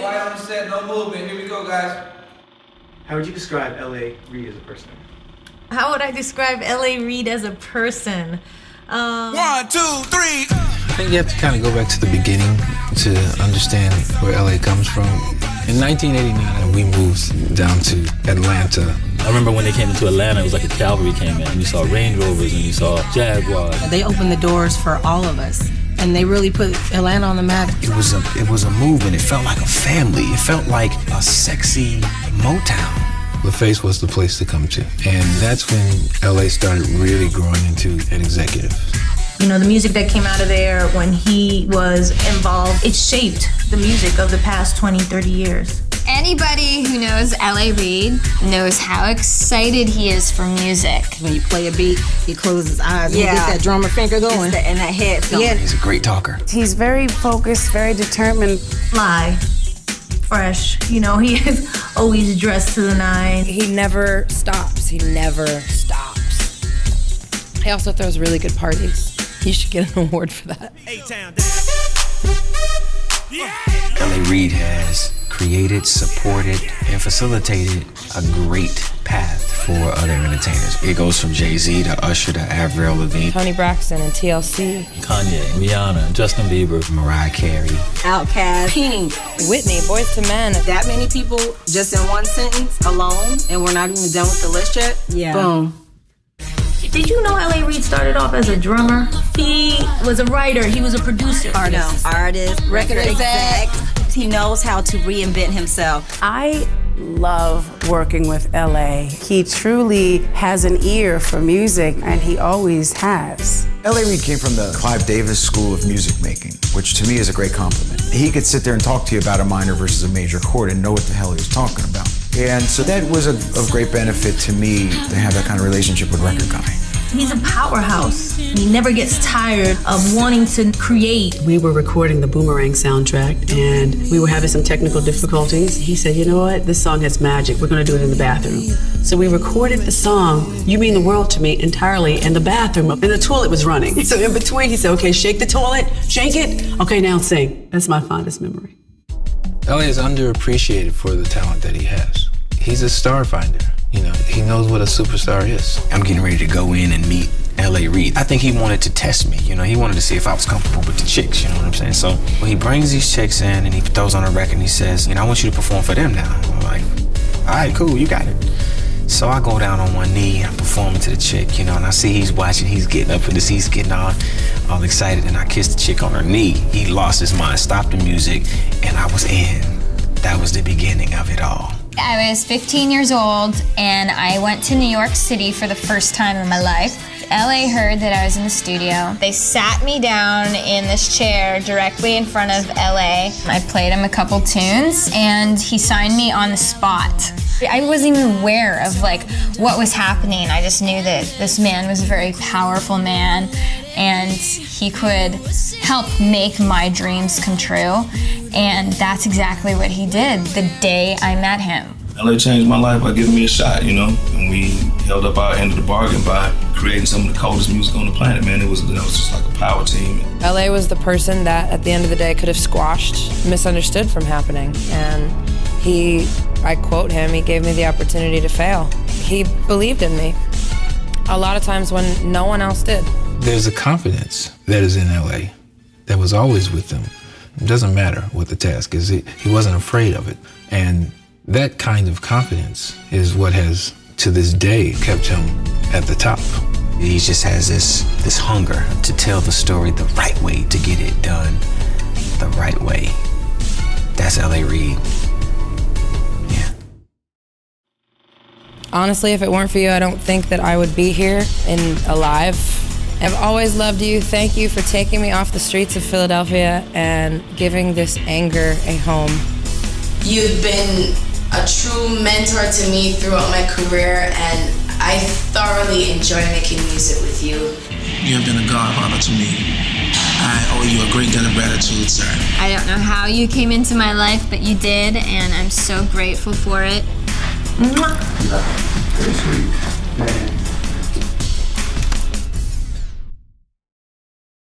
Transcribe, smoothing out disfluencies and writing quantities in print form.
quiet on the set, no movement. Here we go, guys. How would you describe L.A. Reid as a person? How would I describe L.A. Reid as a person? 1, 2, 3. I think you have to kind of go back to the beginning to understand where LA comes from. In 1989, we moved down to Atlanta. I remember when they came into Atlanta, it was like a cavalry came in. And you saw Range Rovers and you saw Jaguars. They opened the doors for all of us. And they really put Atlanta on the map. It was a movement. It felt like a family. It felt like a sexy Motown. LaFace was the place to come to. And that's when LA started really growing into an executive. You know, the music that came out of there when he was involved, it shaped the music of the past 20, 30 years. Anybody who knows L.A. Reid knows how excited he is for music. When you play a beat, he closes his eyes and he gets that drummer finger going. And that head going. Yeah. He's a great talker. He's very focused, very determined. Fly, fresh, you know, he is always dressed to the nines. He never stops. He never stops. He also throws really good parties. He should get an award for that. L.A. Reid has created, supported, and facilitated a great path for other entertainers. It goes from Jay-Z to Usher to Avril Lavigne, Tony Braxton and TLC. Kanye, Rihanna, Justin Bieber, Mariah Carey, Outkast, Pink, Whitney, Boyz II Men. that many people just in one sentence alone, and we're not even done with the list yet. Yeah. Boom. Did you know L.A. Reid started off as a drummer? He was a writer, he was a producer. artist, record exec. He knows how to reinvent himself. I love working with LA. He truly has an ear for music, and he always has. L.A. Reid came from the Clive Davis School of Music Making, which to me is a great compliment. He could sit there and talk to you about a minor versus a major chord and know what the hell he was talking about. And so that was of great benefit to me to have that kind of relationship with Record Guy. He's a powerhouse. He never gets tired of wanting to create. We were recording the Boomerang soundtrack, and we were having some technical difficulties. He said, you know what, this song has magic. We're gonna do it in the bathroom. So we recorded the song, You Mean the World to Me, entirely in the bathroom, and the toilet was running. So in between, he said, okay, shake the toilet, shake it. Okay, now sing. That's my fondest memory. LA is underappreciated for the talent that he has. He's a star finder. You know, he knows what a superstar is. I'm getting ready to go in and meet L.A. Reid. I think he wanted to test me, you know, he wanted to see if I was comfortable with the chicks, you know what I'm saying? So when he brings these chicks in and he throws on a record and he says, you know, I want you to perform for them now. I'm like, all right, cool, you got it. So I go down on one knee, I'm performing to the chick, you know, and I see he's watching, he's getting up for this, he's getting all excited, and I kiss the chick on her knee. He lost his mind, stopped the music, and I was in. That was the beginning of it all. I was 15 years old and I went to New York City for the first time in my life. LA heard that I was in the studio. They sat me down in this chair directly in front of LA. I played him a couple tunes and he signed me on the spot. I wasn't even aware of what was happening. I just knew that this man was a very powerful man and he could help make my dreams come true. And that's exactly what he did the day I met him. LA changed my life by giving me a shot, you know, and we held up our end of the bargain by creating some of the coldest music on the planet, man. It was just like a power team. LA was the person that at the end of the day could have squashed misunderstood from happening. And I quote him, he gave me the opportunity to fail. He believed in me a lot of times when no one else did. There's a confidence that is in LA that was always with him. It doesn't matter what the task is. He wasn't afraid of it. And that kind of confidence is what has, to this day, kept him at the top. He just has this hunger to tell the story the right way, to get it done the right way. That's L.A. Reid. Yeah. Honestly, if it weren't for you, I don't think that I would be here and alive. I've always loved you. Thank you for taking me off the streets of Philadelphia and giving this anger a home. You've been a true mentor to me throughout my career, and I thoroughly enjoy making music with you. You have been a godfather to me. I owe you a great debt of gratitude, sir. I don't know how you came into my life, but you did, and I'm so grateful for it. Very sweet.